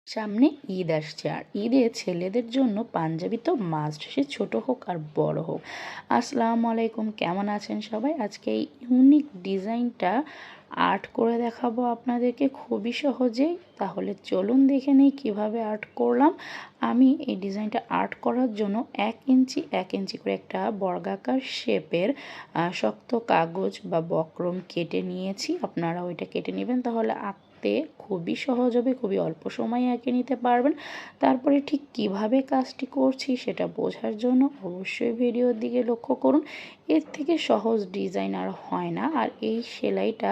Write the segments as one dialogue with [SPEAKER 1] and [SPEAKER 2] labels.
[SPEAKER 1] সামনে ঈদ আসছে, আর ঈদে ছেলেদের জন্য পাঞ্জাবি তো মাস্ট, সে ছোট হোক আর বড় হোক। আসসালামু আলাইকুম, কেমন আছেন সবাই? আজকে এই ইউনিক ডিজাইনটা আর্ট করে দেখাবো আপনাদেরকে খুবই সহজেই। তাহলে চলুন দেখে নিই কীভাবে আর্ট করলাম। আমি এই ডিজাইনটা আর্ট করার জন্য 1 ইঞ্চি করে একটা বর্গাকার শেপের শক্ত কাগজ বা বক্রম কেটে নিয়েছি। আপনারা ওইটা কেটে নেবেন, তাহলে খুবই সহজ হবে, খুবই অল্প সময়ে এঁকে নিতে পারবেন। তারপরে ঠিক কিভাবে কাজটি করছি সেটা বোঝার জন্য অবশ্যই ভিডিওর দিকে লক্ষ্য করুন। এর থেকে সহজ ডিজাইন আর হয় না। আর এই সেলাইটা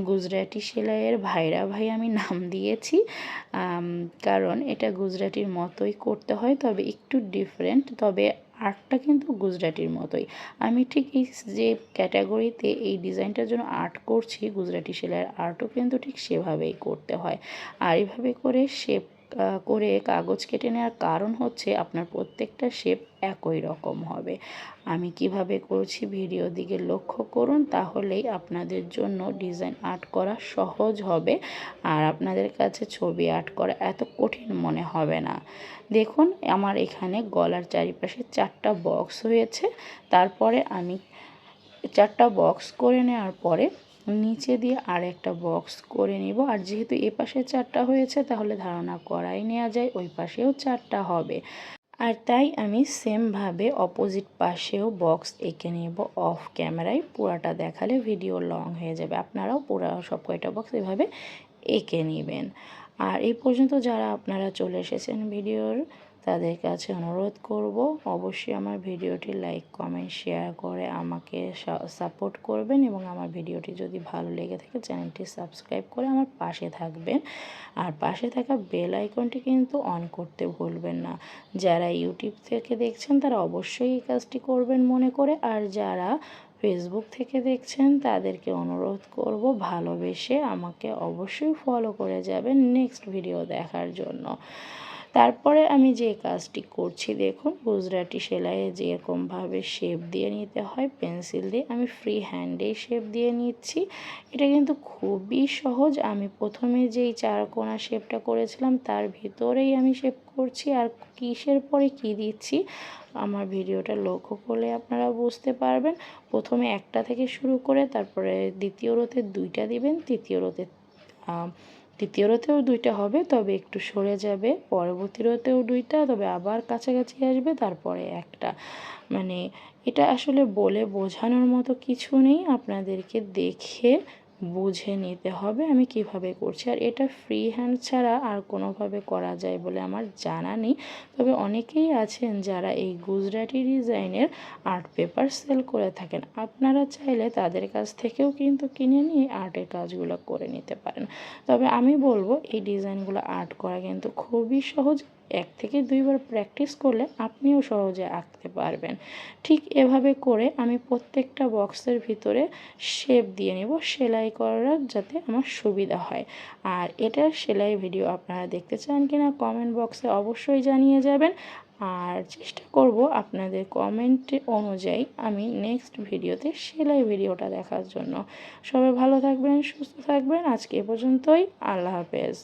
[SPEAKER 1] গুজরাটি সেলাইয়ের ভাইরা ভাই আমি নাম দিয়েছি, কারণ এটা গুজরাটির মতোই করতে হয়, তবে একটু ডিফারেন্ট। তবে আর্টটা কিন্তু গুজরাটির মতোই। আমি ঠিক এই যে ক্যাটাগরিতে এই ডিজাইনটার জন্য আর্ট করছি, গুজরাটি সেলাইয়ের আর্টও কিন্তু ঠিক সেভাবেই করতে হয়। আর এইভাবে করে শেপ করে কাগজ কেটে নেওয়ার কারণ হচ্ছে আপনার প্রত্যেকটা শেপ একই রকম হবে। আমি কিভাবে করছি ভিডিও দিকে লক্ষ্য করুন, তাহলেই আপনাদের জন্য ডিজাইন আর্ট করা সহজ হবে, আর আপনাদের কাছে ছবি আর্ট করা এত কঠিন মনে হবে না। দেখুন, আমার এখানে গলার চারিপাশে 4টা বক্স হয়েছে। তারপরে আমি 4টা বক্স করে নেওয়ার পরে নিচে দিয়ে আর একটা বক্স করে নিব। আর যেহেতু এ পাশে 4টা হয়েছে, তাহলে ধারণা করাই নেওয়া যায় ওই পাশেও 4টা হবে। আর তাই আমি সেমভাবে অপোজিট পাশেও বক্স এঁকে নেব অফ ক্যামেরায়। পুরাটা দেখালে ভিডিও লং হয়ে যাবে, আপনারাও পুরা সব কয়টা বক্স এভাবে এঁকে নেবেন। আর এই পর্যন্ত যারা আপনারা চলে এসেছেন ভিডিওর, তাদের কাছে অনুরোধ করব অবশ্যই আমার ভিডিওটি লাইক কমেন্ট শেয়ার করে আমাকে সাপোর্ট করবেন, এবং আমার ভিডিওটি যদি ভালো লেগে থাকে চ্যানেলটি সাবস্ক্রাইব করে আমার পাশে থাকবেন। আর পাশে থাকা বেল আইকনটি কিন্তু অন করতে ভুলবেন না। যারা ইউটিউব থেকে দেখছেন তারা অবশ্যই এই কাজটি করবেন মনে করে, আর যারা ফেসবুক থেকে দেখছেন তাদেরকে অনুরোধ করব ভালোবেসে আমাকে অবশ্যই ফলো করে যাবেন নেক্সট ভিডিও দেখার জন্য। তারপরে আমি যে কাজটি করছি দেখুন, গুজরাটি সেলাইয়ে যেরকমভাবে শেপ দিয়ে নিতে হয় পেন্সিল দিয়ে, আমি ফ্রি হ্যান্ডেই শেপ দিয়ে নিচ্ছি। এটা কিন্তু খুবই সহজ। আমি প্রথমে যেই 4 কোণা শেপটা করেছিলাম তার ভিতরেই আমি শেপ করছি, আর কিসের পরে কি দিচ্ছি আমার ভিডিওটা লক্ষ্য করলে আপনারা বুঝতে পারবেন। প্রথমে একটা থেকে শুরু করে তারপরে দ্বিতীয় রোতে 2টা দিবেন, তৃতীয় রোতেও 2টা হবে, তবে একটু সরে যাবে। পরবর্তী রোতেও 2টা, তবে আবার কাছাকাছি আসবে, তারপরে একটা। মানে এটা আসলে বলে বোঝানোর মতো কিছু নেই, আপনাদেরকে দেখে বুঝে নিতে হবে আমি কিভাবে করছি। আর এটা ফ্রি হ্যান্ড ছাড়া আর কোনোভাবে করা যায় বলে আমার জানা নেই। তবে অনেকেই আছেন যারা এই গুজরাটি ডিজাইনের আর্ট পেপার সেল করে থাকেন, আপনারা চাইলে তাদের কাছ থেকেও কিন্তু কিনে নিয়ে আর্টের কাজগুলো করে নিতে পারেন। তবে আমি বলবো এই ডিজাইনগুলো আর্ট করা কিন্তু খুবই সহজ। 1 থেকে 2বার প্র্যাকটিস করলে আপনিও সহজে আঁকতে পারবেন। ঠিক এভাবে করে আমি প্রত্যেকটা বক্সের ভিতরে শেপ দিয়ে নেব সেলাই করার, যাতে আমার সুবিধা হয়। আর এটার সেলাই ভিডিও আপনারা দেখতে চান কিনা কমেন্ট বক্সে অবশ্যই জানিয়ে যাবেন। আর চেষ্টা করব আপনাদের কমেন্ট অনুযায়ী আমি নেক্সট ভিডিওতে সেলাই ভিডিওটা দেখার জন্য। সবাই ভালো থাকবেন, সুস্থ থাকবেন। আজকে এ পর্যন্তই। আল্লাহ হাফেজ।